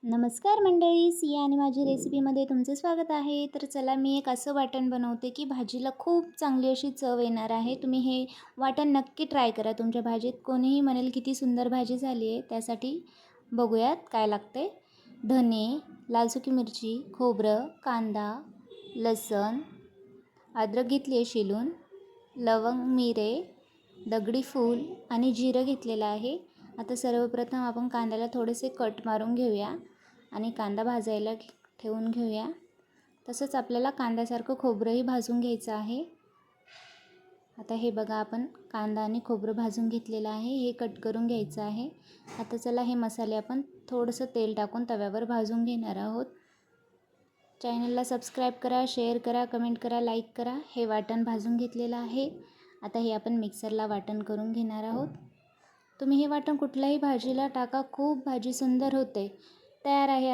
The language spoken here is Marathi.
नमस्कार मंडळी, सिया आणि माझी रेसिपीमध्ये तुमचं स्वागत आहे. तर चला मी एक असं वाटण बनवते की भाजीला खूप चांगली अशी चव येणार आहे. तुम्ही हे वाटण नक्की ट्राय करा तुमच्या भाजीत. कोणीही म्हणेल किती सुंदर भाजी झाली आहे. त्यासाठी बघूयात काय लागते. धने, लाल सुकी मिरची, खोबरं, कांदा, लसण, अद्रक घेतली आहे शिलून, लवंग, मिरे, दगडी फूल आणि जिरं घेतलेलं आहे. आता सर्वप्रथम आपण कांद्याला थोडेसे कट मारून घेऊया आणि कांदा भाजायला ठेवून घेऊया. तसंच आपल्याला कांद्यासारखं खोबरंही भाजून घ्यायचं आहे. आता हे बघा, आपण कांदा आणि खोबरं भाजून घेतलेलं आहे. हे कट करून घ्यायचं आहे. आता चला हे मसाले आपण थोडंसं तेल टाकून तव्यावर भाजून घेणार आहोत. चॅनलला सबस्क्राईब करा, शेअर करा, कमेंट करा, लाईक करा. हे वाटण भाजून घेतलेलं आहे. आता हे आपण मिक्सरला वाटण करून घेणार आहोत. तुम्ही हे वाटण कुठल्याही भाजीला टाका, खूप भाजी सुंदर होते. तयार आहे